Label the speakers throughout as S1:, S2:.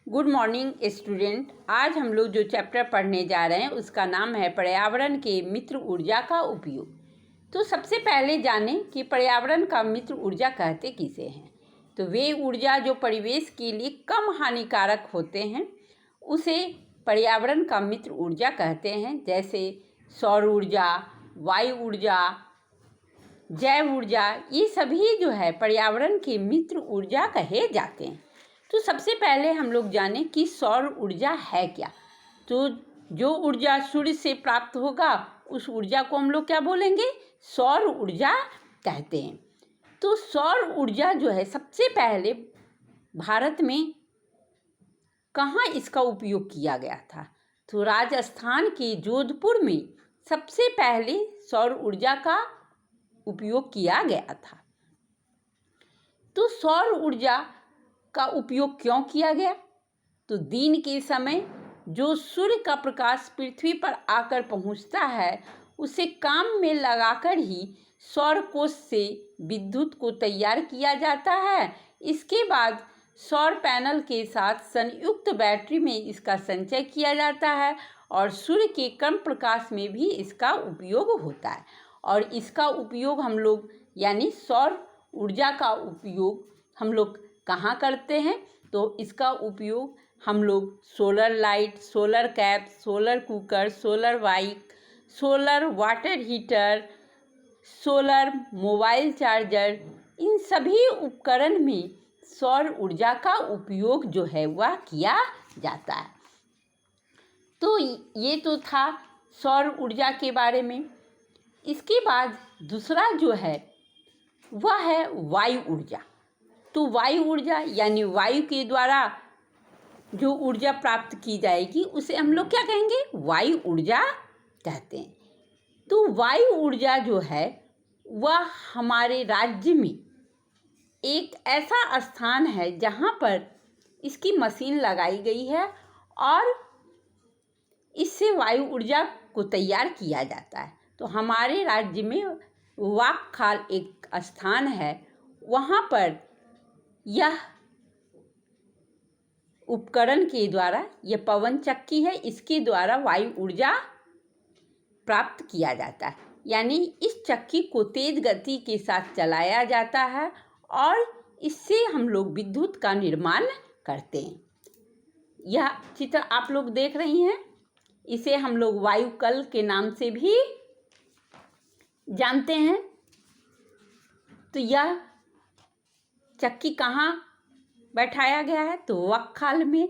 S1: Good morning student. आज हम लोग जो चैप्टर पढ़ने जा रहे हैं उसका नाम है पर्यावरण के मित्र ऊर्जा का उपयोग। तो सबसे पहले जानें कि पर्यावरण का मित्र ऊर्जा कहते किसे हैं। तो वे ऊर्जा जो परिवेश के लिए कम हानिकारक होते हैं उसे पर्यावरण का मित्र ऊर्जा कहते हैं, जैसे सौर ऊर्जा, वायु ऊर्जा, जैव ऊर्जा। ये सभी जो है पर्यावरण के मित्र ऊर्जा कहे जाते हैं। तो सबसे पहले हम लोग जानें कि सौर ऊर्जा है क्या। तो जो ऊर्जा सूर्य से प्राप्त होगा उस ऊर्जा को हम लोग क्या बोलेंगे, सौर ऊर्जा कहते हैं। तो सौर ऊर्जा जो है सबसे पहले भारत में कहाँ इसका उपयोग किया गया था, तो राजस्थान के जोधपुर में सबसे पहले सौर ऊर्जा का उपयोग किया गया था। तो सौर ऊर्जा का उपयोग क्यों किया गया, तो दिन के समय जो सूर्य का प्रकाश पृथ्वी पर आकर पहुंचता है उसे काम में लगाकर ही सौर कोष से विद्युत को तैयार किया जाता है। इसके बाद सौर पैनल के साथ संयुक्त बैटरी में इसका संचय किया जाता है और सूर्य के कम प्रकाश में भी इसका उपयोग होता है। और इसका उपयोग हम लोग यानी सौर ऊर्जा का उपयोग हम लोग कहाँ करते हैं, तो इसका उपयोग हम लोग solar light, solar cap, solar cooker, solar bike, solar water heater, solar mobile charger, इन सभी उपकरण में सौर ऊर्जा का उपयोग जो है वह किया जाता है। तो ये तो था सौर ऊर्जा के बारे में। इसके बाद दूसरा जो है वह है वायु ऊर्जा। तो वायु ऊर्जा यानी वायु के द्वारा जो ऊर्जा प्राप्त की जाएगी उसे हम लोग क्या कहेंगे, वायु ऊर्जा कहते हैं। तो वायु ऊर्जा जो है वह हमारे राज्य में एक ऐसा स्थान है जहाँ पर इसकी मशीन लगाई गई है और इससे वायु ऊर्जा को तैयार किया जाता है। तो हमारे राज्य में वाकखाल एक स्थान है, वहाँ पर यह उपकरण के द्वारा, यह पवन चक्की है, इसके द्वारा वायु ऊर्जा प्राप्त किया जाता है। यानी इस चक्की को तेज गति के साथ चलाया जाता है और इससे हम लोग विद्युत का निर्माण करते हैं। यह चित्र आप लोग देख रही हैं, इसे हम लोग वायु कल के नाम से भी जानते हैं। तो यह चक्की कहाँ बैठाया गया है, तो वक्खाल में।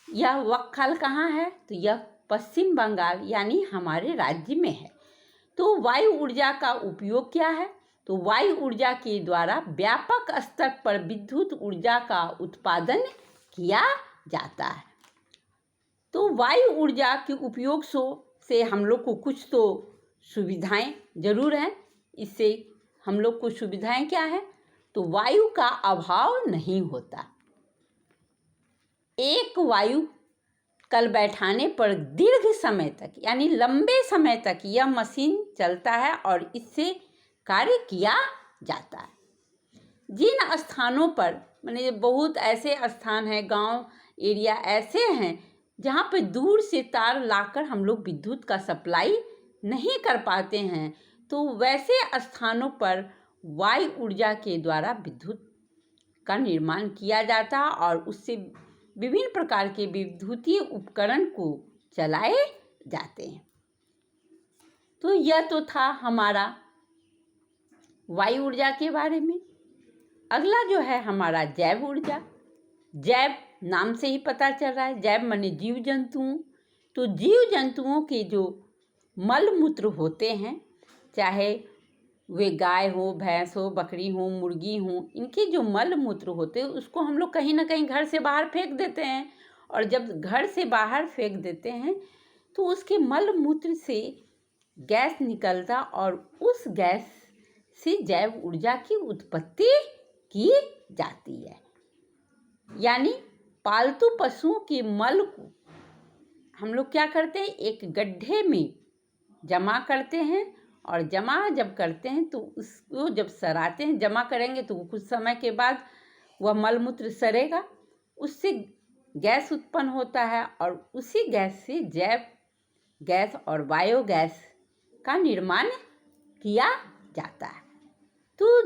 S1: यह वक्खाल कहाँ है, तो यह पश्चिम बंगाल यानी हमारे राज्य में है। तो वायु ऊर्जा का उपयोग क्या है, तो वायु ऊर्जा के द्वारा व्यापक स्तर पर विद्युत ऊर्जा का उत्पादन किया जाता है। तो वायु ऊर्जा के उपयोग से हम लोग को कुछ तो सुविधाएं जरूर हैं। इससे हम लोग को सुविधाएं क्या है, तो वायु का अभाव नहीं होता। एक वायु कल बैठाने पर दीर्घ समय तक यानी लंबे समय तक यह मशीन चलता है और इससे कार्य किया जाता है। जिन स्थानों पर माने बहुत ऐसे स्थान हैं, गांव एरिया ऐसे हैं जहां पर दूर से तार लाकर हम लोग विद्युत का सप्लाई नहीं कर पाते हैं, तो वैसे स्थानों पर वायु ऊर्जा के द्वारा विद्युत का निर्माण किया जाता है और उससे विभिन्न प्रकार के विद्युतीय उपकरण को चलाए जाते हैं। तो यह तो था हमारा वायु ऊर्जा के बारे में। अगला जो है हमारा जैव ऊर्जा। जैव नाम से ही पता चल रहा है, जैव माने जीव जंतुओं। तो जीव जंतुओं के जो मल मूत्र होते हैं, चाहे वे गाय हो, भैंस हो, बकरी हो, मुर्गी हो, इनके जो मल मूत्र होते हैं उसको हम लोग कहीं ना कहीं घर से बाहर फेंक देते हैं। और जब घर से बाहर फेंक देते हैं तो उसके मल मूत्र से गैस निकलता और उस गैस से जैव ऊर्जा की उत्पत्ति की जाती है। यानी पालतू पशुओं के मल को हम लोग क्या करते हैं, एक गड्ढे में जमा करते हैं और जमा जब करते हैं तो उसको जब सराते हैं, जमा करेंगे तो कुछ समय के बाद वह मलमूत्र सरेगा, उससे गैस उत्पन्न होता है और उसी गैस से जैव गैस और बायोगैस का निर्माण किया जाता है। तो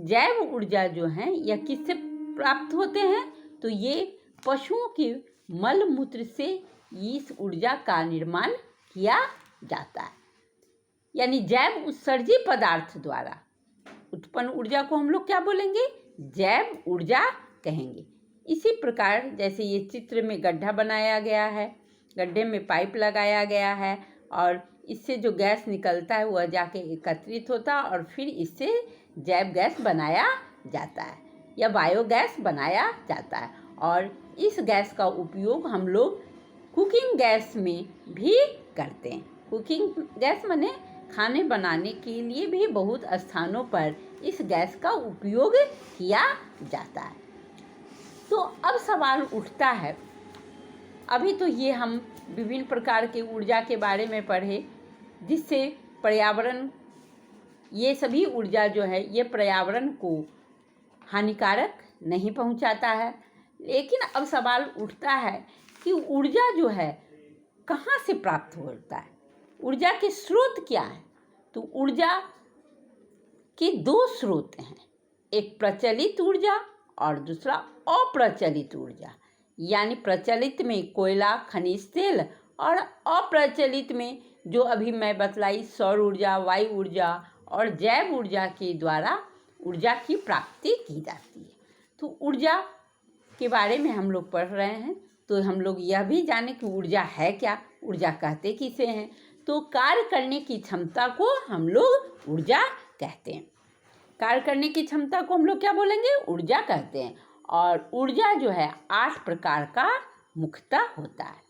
S1: जैव ऊर्जा जो है यह किससे प्राप्त होते हैं? तो ये पशुओं के मल मूत्र से इस ऊर्जा का निर्माण किया जाता है। यानी जैव उत्सर्जी पदार्थ द्वारा उत्पन्न ऊर्जा को हम लोग क्या बोलेंगे? जैव ऊर्जा कहेंगे। इसी प्रकार जैसे ये चित्र में गड्ढा बनाया गया है, गड्ढे में पाइप लगाया गया है और इससे जो गैस निकलता है वह जाके एकत्रित होता है और फिर इससे जैव गैस बनाया जाता है या बायोगैस बनाया जाता है। और इस गैस का उपयोग हम लोग कुकिंग गैस में भी करते हैं। कुकिंग गैस माने खाने बनाने के लिए भी बहुत स्थानों पर इस गैस का उपयोग किया जाता है। तो अब सवाल उठता है, अभी तो ये हम विभिन्न प्रकार के ऊर्जा के बारे में पढ़े जिससे पर्यावरण, ये सभी ऊर्जा जो है ये पर्यावरण को हानिकारक नहीं पहुंचाता है। लेकिन अब सवाल उठता है कि ऊर्जा जो है कहाँ से प्राप्त होता है, ऊर्जा के स्रोत क्या हैं? तो ऊर्जा के दो स्रोत हैं, एक प्रचलित ऊर्जा और दूसरा अप्रचलित ऊर्जा। यानी प्रचलित में कोयला, खनिज तेल और अप्रचलित में जो अभी मैं बतलाई सौर ऊर्जा, वायु ऊर्जा और जैव ऊर्जा के द्वारा ऊर्जा की प्राप्ति की जाती है। तो ऊर्जा के बारे में हम लोग पढ़ रहे हैं तो हम लोग यह भी जाने कि ऊर्जा है क्या, ऊर्जा कहते किसे हैं? तो कार्य करने की क्षमता को हम लोग ऊर्जा कहते हैं। कार्य करने की क्षमता को हम लोग क्या बोलेंगे? ऊर्जा कहते हैं। और ऊर्जा जो है 8 प्रकार का मुख्यतः होता है।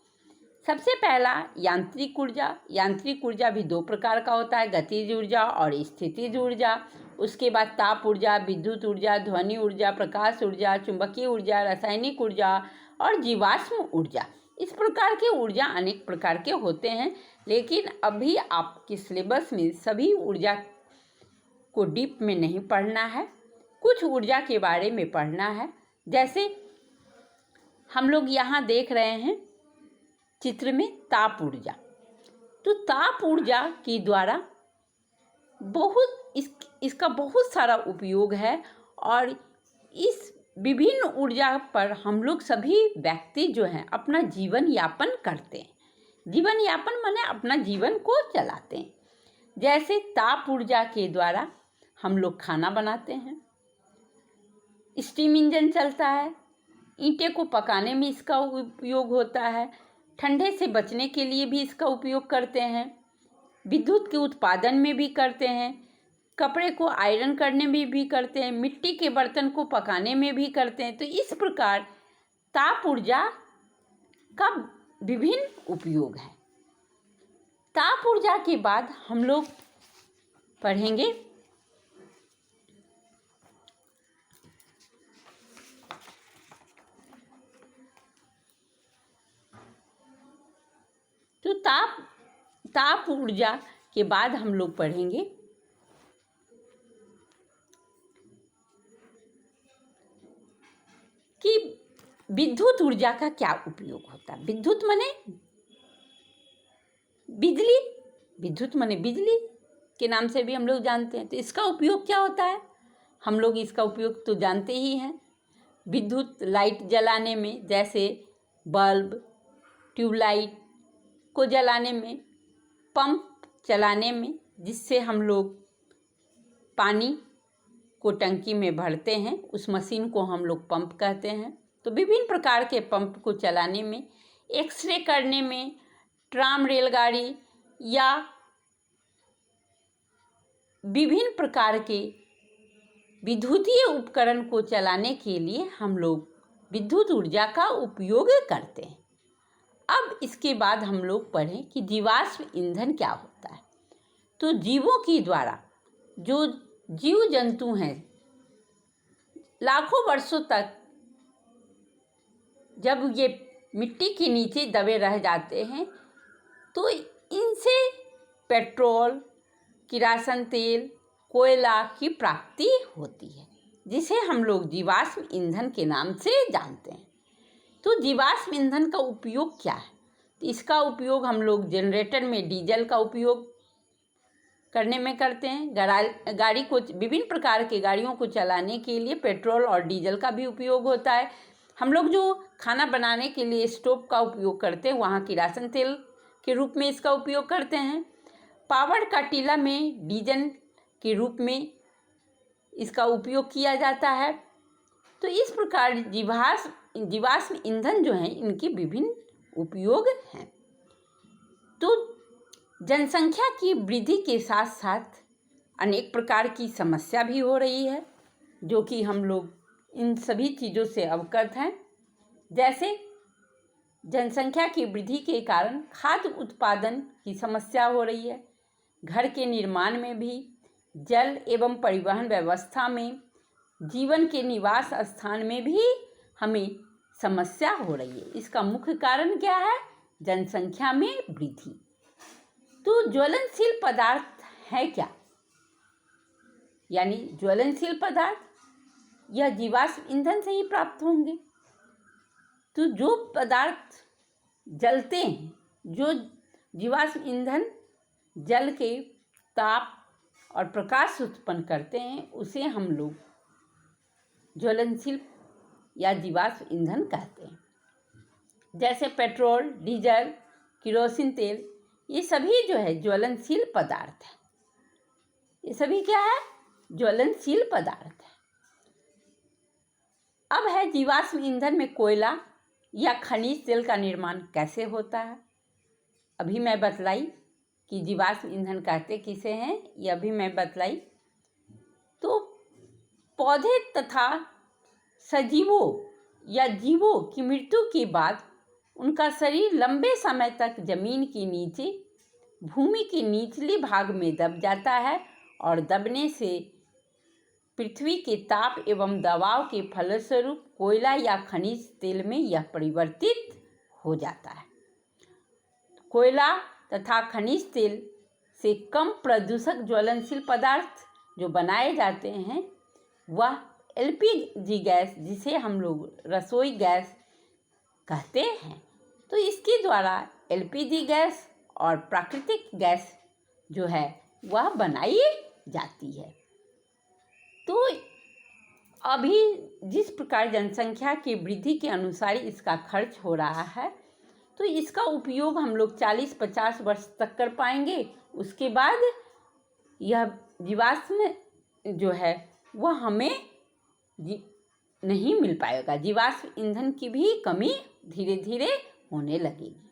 S1: सबसे पहला यांत्रिक ऊर्जा। यांत्रिक ऊर्जा भी 2 प्रकार का होता है, गतिज ऊर्जा और स्थितिज ऊर्जा। उसके बाद ताप ऊर्जा, विद्युत ऊर्जा, ध्वनि ऊर्जा, प्रकाश ऊर्जा, चुंबकीय ऊर्जा, रासायनिक ऊर्जा और जीवाश्म ऊर्जा। इस प्रकार के ऊर्जा अनेक प्रकार के होते हैं, लेकिन अभी आपके सिलेबस में सभी ऊर्जा को डीप में नहीं पढ़ना है, कुछ ऊर्जा के बारे में पढ़ना है। जैसे हम लोग यहाँ देख रहे हैं चित्र में ताप ऊर्जा। तो ताप ऊर्जा के द्वारा इसका बहुत सारा उपयोग है और इस विभिन्न ऊर्जा पर हम लोग सभी व्यक्ति जो हैं अपना जीवन यापन करते हैं। जीवन यापन माने अपना जीवन को चलाते हैं। जैसे ताप ऊर्जा के द्वारा हम लोग खाना बनाते हैं, स्टीम इंजन चलता है, ईंटें को पकाने में इसका उपयोग होता है, ठंडे से बचने के लिए भी इसका उपयोग करते हैं, विद्युत के उत्पादन में भी करते हैं, कपड़े को आयरन करने में भी करते हैं, मिट्टी के बर्तन को पकाने में भी करते हैं। तो इस प्रकार ताप ऊर्जा का विभिन्न उपयोग है। ताप ऊर्जा के बाद हम लोग पढ़ेंगे तो ताप ऊर्जा के बाद हम लोग पढ़ेंगे कि विद्युत ऊर्जा का क्या उपयोग होता है। विद्युत माने बिजली, विद्युत माने बिजली के नाम से भी हम लोग जानते हैं। तो इसका उपयोग क्या होता है? हम लोग इसका उपयोग तो जानते ही हैं, विद्युत लाइट जलाने में, जैसे बल्ब, ट्यूबलाइट को जलाने में, पंप चलाने में, जिससे हम लोग पानी को टंकी में भरते हैं, उस मशीन को हम लोग पंप कहते हैं। तो विभिन्न प्रकार के पंप को चलाने में, एक्सरे करने में, ट्राम, रेलगाड़ी या विभिन्न प्रकार के विद्युतीय उपकरण को चलाने के लिए हम लोग विद्युत ऊर्जा का उपयोग करते हैं। अब इसके बाद हम लोग पढ़ें कि जीवाश्म ईंधन क्या होता है। तो जीवों के द्वारा जो जीव जंतु हैं लाखों वर्षों तक जब ये मिट्टी के नीचे दबे रह जाते हैं तो इनसे पेट्रोल, किरासन तेल, कोयला की प्राप्ति होती है, जिसे हम लोग जीवाश्म ईंधन के नाम से जानते हैं। तो जीवाश्म ईंधन का उपयोग क्या है? तो इसका उपयोग हम लोग जनरेटर में डीजल का उपयोग करने में करते हैं। गाड़ी को, विभिन्न प्रकार के गाड़ियों को चलाने के लिए पेट्रोल और डीजल का भी उपयोग होता है। हम लोग जो खाना बनाने के लिए स्टोव का उपयोग करते हैं, वहाँ किरासन तेल के रूप में इसका उपयोग करते हैं। पावर का टीला में डीजल के रूप में इसका उपयोग किया जाता है। तो इस प्रकार जीवाश्म ईंधन जो हैं, इनके विभिन्न उपयोग हैं। तो जनसंख्या की वृद्धि के साथ साथ अनेक प्रकार की समस्या भी हो रही है, जो कि हम लोग इन सभी चीज़ों से अवगत हैं। जैसे जनसंख्या की वृद्धि के कारण खाद्य उत्पादन की समस्या हो रही है, घर के निर्माण में भी, जल एवं परिवहन व्यवस्था में, जीवन के निवास स्थान में भी हमें समस्या हो रही है। इसका मुख्य कारण क्या है? जनसंख्या में वृद्धि। तो ज्वलनशील पदार्थ है क्या? यानी ज्वलनशील पदार्थ यह जीवाश्म ईंधन से ही प्राप्त होंगे। तो जो पदार्थ जलते हैं, जो जीवाश्म ईंधन जल के ताप और प्रकाश उत्पन्न करते हैं, उसे हम लोग ज्वलनशील या जीवाश्म ईंधन कहते हैं। जैसे पेट्रोल, डीजल, केरोसिन तेल, ये सभी जो है ज्वलनशील पदार्थ है। ये सभी क्या है? ज्वलनशील पदार्थ है। अब है जीवाश्म ईंधन में कोयला या खनिज तेल का निर्माण कैसे होता है। अभी मैं बतलाई कि जीवाश्म ईंधन कहते किसे हैं, ये अभी मैं बतलाई। तो पौधे तथा सजीवों या जीवों की मृत्यु के बाद उनका शरीर लंबे समय तक जमीन के नीचे, भूमि के निचले भाग में दब जाता है और दबने से पृथ्वी के ताप एवं दबाव के फलस्वरूप कोयला या खनिज तेल में यह परिवर्तित हो जाता है। कोयला तथा खनिज तेल से कम प्रदूषक ज्वलनशील पदार्थ जो बनाए जाते हैं, वह एलपीजी गैस, जिसे हम लोग रसोई गैस कहते हैं। तो इसके द्वारा एलपीजी गैस और प्राकृतिक गैस जो है वह बनाई जाती है। तो अभी जिस प्रकार जनसंख्या की वृद्धि के अनुसार इसका खर्च हो रहा है, तो इसका उपयोग हम लोग 40-50 वर्ष तक कर पाएंगे। उसके बाद यह जीवाश्म जो है वह हमें नहीं मिल पाएगा। जीवाश्म ईंधन की भी कमी धीरे धीरे होने लगेगी।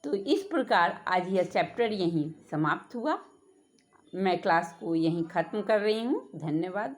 S1: तो इस प्रकार आज यह चैप्टर यहीं समाप्त हुआ। मैं क्लास को यहीं ख़त्म कर रही हूँ। धन्यवाद।